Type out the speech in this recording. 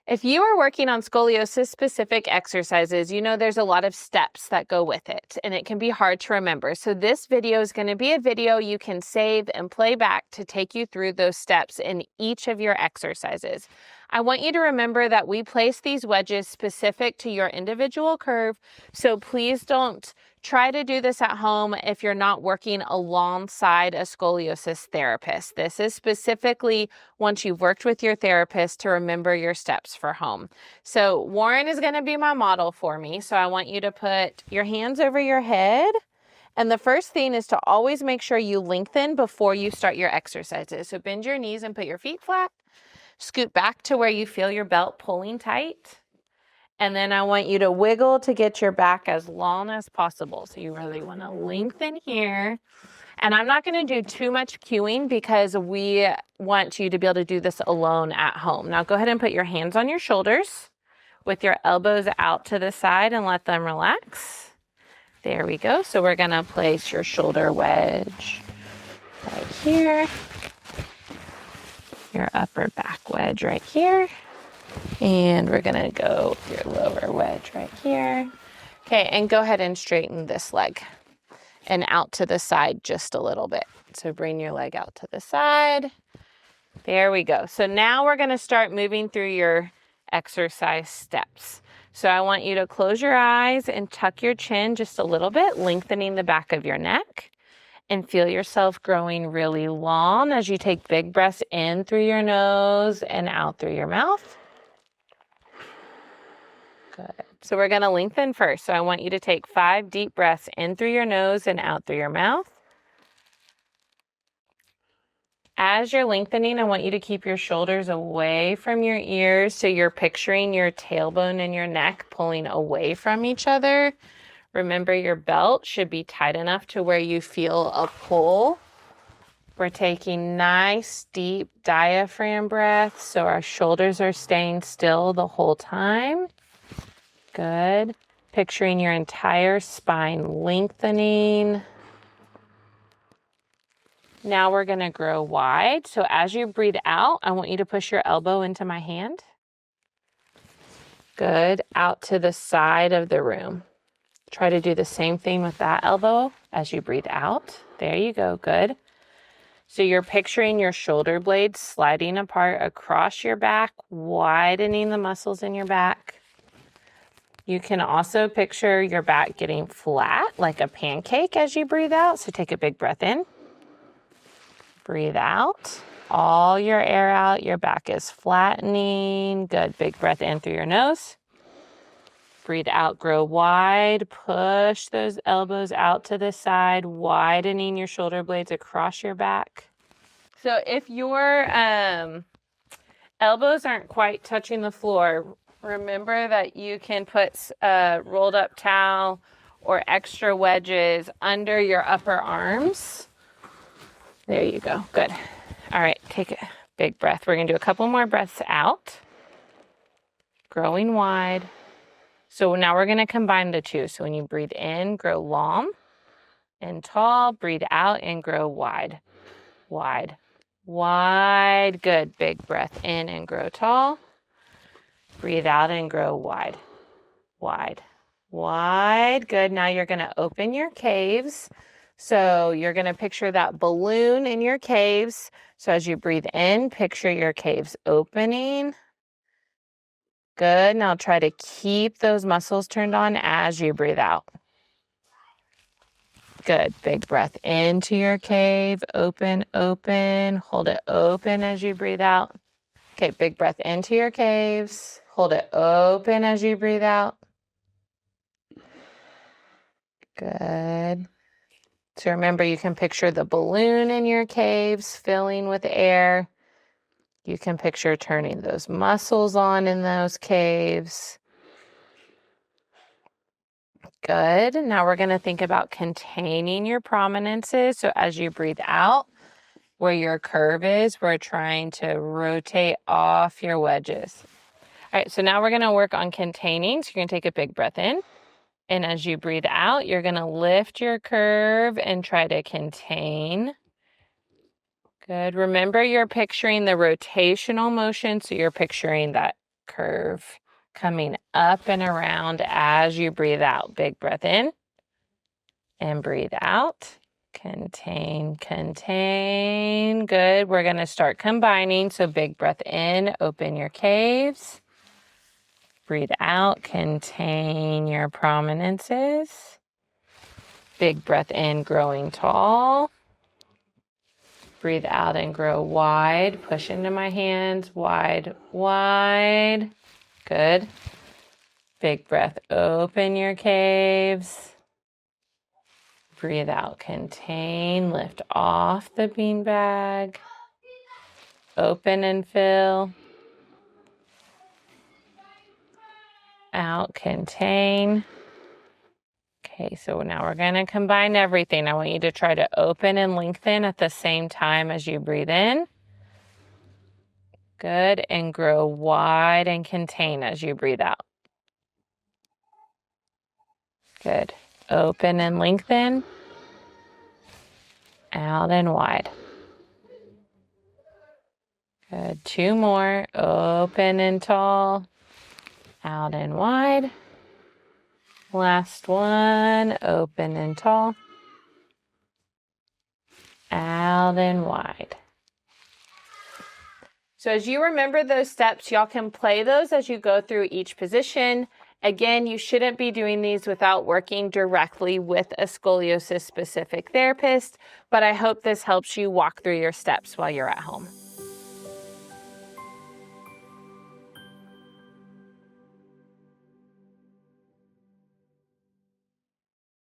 If you are working on scoliosis-specific exercises, you know there's a lot of steps that go with it, and it can be hard to remember. So this video is going to be a video you can save and play back to take you through those steps in each of your exercises. I want you to remember that we place these wedges specific to your individual curve, so please don't try to do this at home if you're not working alongside a scoliosis therapist. This is specifically once you've worked with your therapist to remember your steps for home. So Warren is going to be my model for me. So I want you to put your hands over your head. And the first thing is to always make sure you lengthen before you start your exercises. So bend your knees and put your feet flat. Scoot back to where you feel your belt pulling tight. And then I want you to wiggle to get your back as long as possible. So you really want to lengthen here. And I'm not going to do too much cueing because we want you to be able to do this alone at home. Now go ahead and put your hands on your shoulders with your elbows out to the side and let them relax. There we go. So we're going to place your shoulder wedge right here. Your upper back wedge right here. And we're going to go with your lower wedge right here. Okay, and go ahead and straighten this leg and out to the side just a little bit. So bring your leg out to the side. There we go. So now we're going to start moving through your exercise steps. So I want you to close your eyes and tuck your chin just a little bit, lengthening the back of your neck. And feel yourself growing really long as you take big breaths in through your nose and out through your mouth. Good. So we're going to lengthen first. So I want you to take 5 deep breaths in through your nose and out through your mouth. As you're lengthening, I want you to keep your shoulders away from your ears. So you're picturing your tailbone and your neck pulling away from each other. Remember, your belt should be tight enough to where you feel a pull. We're taking nice, deep diaphragm breaths. So our shoulders are staying still the whole time. Good. Picturing your entire spine lengthening. Now we're going to grow wide. So as you breathe out, I want you to push your elbow into my hand. Good. Out to the side of the room. Try to do the same thing with that elbow as you breathe out. There you go. Good. So you're picturing your shoulder blades sliding apart across your back, widening the muscles in your back. You can also picture your back getting flat like a pancake as you breathe out. So take a big breath in. Breathe out. All your air out. Your back is flattening. Good. Big breath in through your nose. Breathe out. Grow wide. Push those elbows out to the side, widening your shoulder blades across your back. So if your elbows aren't quite touching the floor, remember that you can put a rolled up towel or extra wedges under your upper arms. There you go. Good. All right. Take a big breath. We're going to do a couple more breaths out. Growing wide. So now we're going to combine the two. So when you breathe in, grow long and tall. Breathe out and grow wide. Wide. Wide. Good. Big breath in and grow tall. Breathe out and grow wide, wide, wide. Good. Now you're going to open your caves. So you're going to picture that balloon in your caves. So as you breathe in, picture your caves opening. Good. Now try to keep those muscles turned on as you breathe out. Good. Big breath into your cave. Open, open. Hold it open as you breathe out. Okay. Big breath into your caves. Hold it open as you breathe out. Good. So remember, you can picture the balloon in your caves filling with air. You can picture turning those muscles on in those caves. Good. Now we're going to think about containing your prominences. So as you breathe out, where your curve is, we're trying to rotate off your wedges. All right, so now we're going to work on containing. So you're going to take a big breath in. And as you breathe out, you're going to lift your curve and try to contain. Good. Remember, you're picturing the rotational motion. So you're picturing that curve coming up and around as you breathe out. Big breath in and breathe out. Contain, contain. Good. We're going to start combining. So big breath in, open your caves. Breathe out, contain your prominences. Big breath in, growing tall. Breathe out and grow wide. Push into my hands, wide, wide. Good. Big breath, open your caves. Breathe out, contain, lift off the beanbag. Open and fill. Out, contain. Okay, so now we're going to combine everything. I want you to try to open and lengthen at the same time as you breathe in. Good, and grow wide and contain as you breathe out. Good. Open and lengthen. Out and wide. Good. 2 more. Open and tall. Out and wide. Last one. Open and tall. Out and wide. So as you remember those steps, y'all can play those as you go through each position. Again, you shouldn't be doing these without working directly with a scoliosis specific therapist, but I hope this helps you walk through your steps while you're at home.